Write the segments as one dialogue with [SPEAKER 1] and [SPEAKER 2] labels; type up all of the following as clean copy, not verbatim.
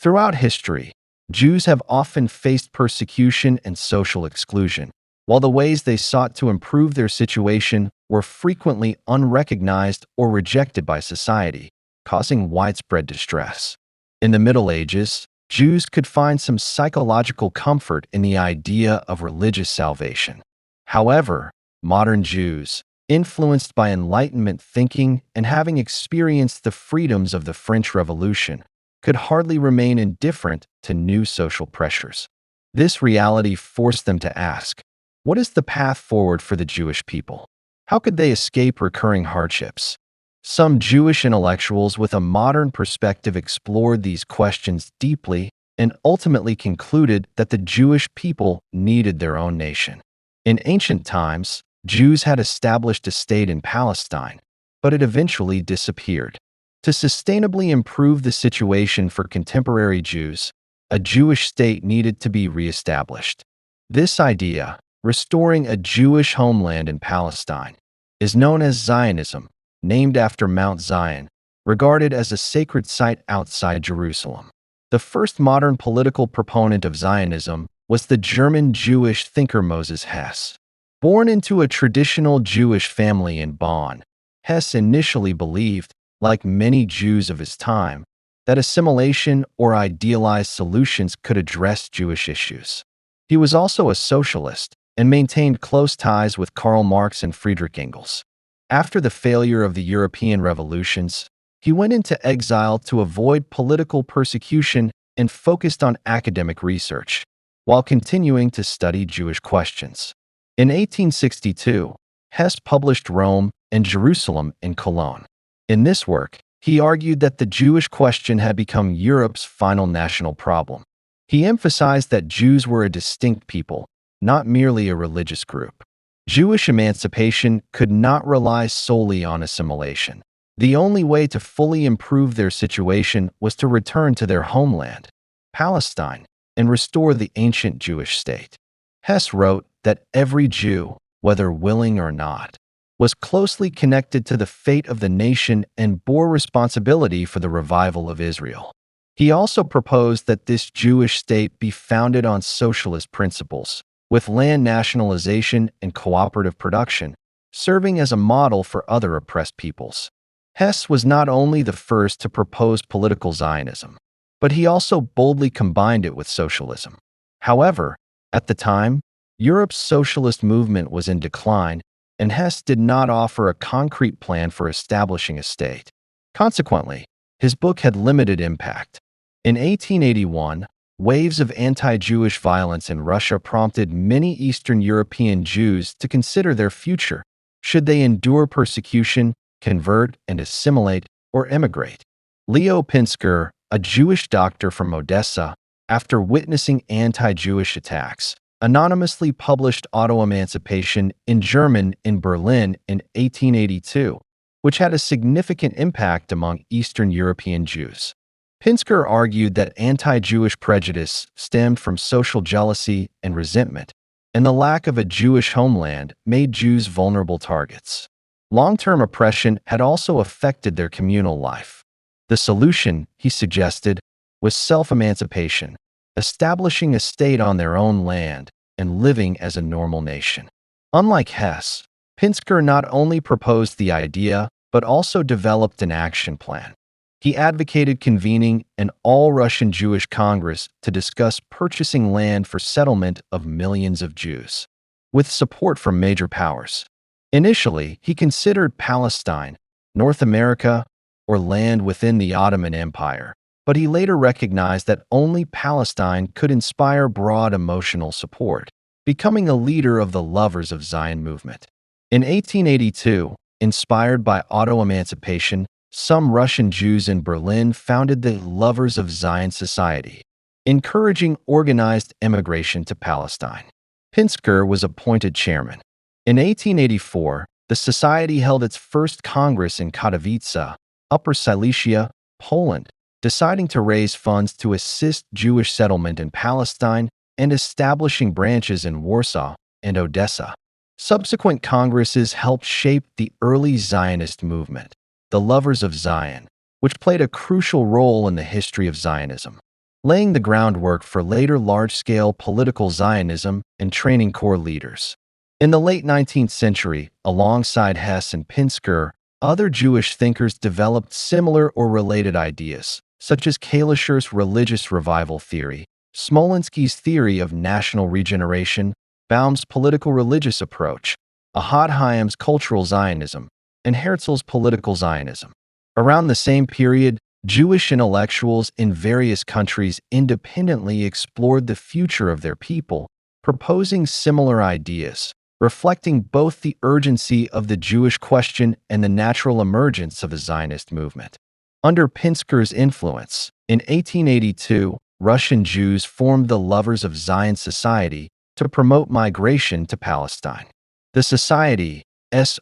[SPEAKER 1] Throughout history, Jews have often faced persecution and social exclusion, while the ways they sought to improve their situation were frequently unrecognized or rejected by society, causing widespread distress. In the Middle Ages, Jews could find some psychological comfort in the idea of religious salvation. However, modern Jews, influenced by Enlightenment thinking and having experienced the freedoms of the French Revolution, could hardly remain indifferent to new social pressures. This reality forced them to ask, what is the path forward for the Jewish people? How could they escape recurring hardships? Some Jewish intellectuals with a modern perspective explored these questions deeply and ultimately concluded that the Jewish people needed their own nation. In ancient times, Jews had established a state in Palestine, but it eventually disappeared. To sustainably improve the situation for contemporary Jews, a Jewish state needed to be reestablished. This idea, restoring a Jewish homeland in Palestine, is known as Zionism, named after Mount Zion, regarded as a sacred site outside Jerusalem. The first modern political proponent of Zionism was the German Jewish thinker Moses Hess. Born into a traditional Jewish family in Bonn, Hess initially believed, like many Jews of his time, that assimilation or idealized solutions could address Jewish issues. He was also a socialist and maintained close ties with Karl Marx and Friedrich Engels. After the failure of the European revolutions, he went into exile to avoid political persecution and focused on academic research, while continuing to study Jewish questions. In 1862, Hess published Rome and Jerusalem in Cologne. In this work, he argued that the Jewish question had become Europe's final national problem. He emphasized that Jews were a distinct people, not merely a religious group. Jewish emancipation could not rely solely on assimilation. The only way to fully improve their situation was to return to their homeland, Palestine, and restore the ancient Jewish state. Hess wrote that every Jew, whether willing or not, was closely connected to the fate of the nation and bore responsibility for the revival of Israel. He also proposed that this Jewish state be founded on socialist principles, with land nationalization and cooperative production, serving as a model for other oppressed peoples. Hess was not only the first to propose political Zionism, but he also boldly combined it with socialism. However, at the time, Europe's socialist movement was in decline, and Hess did not offer a concrete plan for establishing a state. Consequently, his book had limited impact. In 1881, waves of anti-Jewish violence in Russia prompted many Eastern European Jews to consider their future. Should they endure persecution, convert and assimilate, or emigrate? Leo Pinsker, a Jewish doctor from Odessa, after witnessing anti-Jewish attacks, anonymously published Auto-Emancipation in German in Berlin in 1882, which had a significant impact among Eastern European Jews. Pinsker argued that anti-Jewish prejudice stemmed from social jealousy and resentment, and the lack of a Jewish homeland made Jews vulnerable targets. Long-term oppression had also affected their communal life. The solution, he suggested, was self-emancipation, establishing a state on their own land and living as a normal nation. Unlike Hess, Pinsker not only proposed the idea, but also developed an action plan. He advocated convening an all-Russian Jewish Congress to discuss purchasing land for settlement of millions of Jews, with support from major powers. Initially, he considered Palestine, North America, or land within the Ottoman Empire, but he later recognized that only Palestine could inspire broad emotional support, becoming a leader of the Lovers of Zion movement. In 1882, inspired by Auto-Emancipation, some Russian Jews in Berlin founded the Lovers of Zion Society, encouraging organized emigration to Palestine. Pinsker was appointed chairman. In 1884, the society held its first congress in Katowice, Upper Silesia, Poland, deciding to raise funds to assist Jewish settlement in Palestine and establishing branches in Warsaw and Odessa. Subsequent congresses helped shape the early Zionist movement, the Lovers of Zion, which played a crucial role in the history of Zionism. laying the groundwork for later large-scale political Zionism and training core leaders. In the late 19th century, alongside Hess and Pinsker, other Jewish thinkers developed similar or related ideas, such as Kalischer's religious revival theory, Smolinsky's theory of national regeneration, Baum's political-religious approach, Ahad-Haim's cultural Zionism, and Herzl's political Zionism. Around the same period, Jewish intellectuals in various countries independently explored the future of their people, proposing similar ideas, reflecting both the urgency of the Jewish question and the natural emergence of the Zionist movement. Under Pinsker's influence, in 1882, Russian Jews formed the Lovers of Zion Society to promote migration to Palestine. The Society's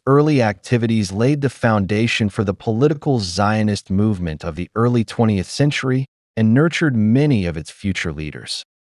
[SPEAKER 1] early activities laid the foundation for the political Zionist movement of the early 20th century and nurtured many of its future leaders.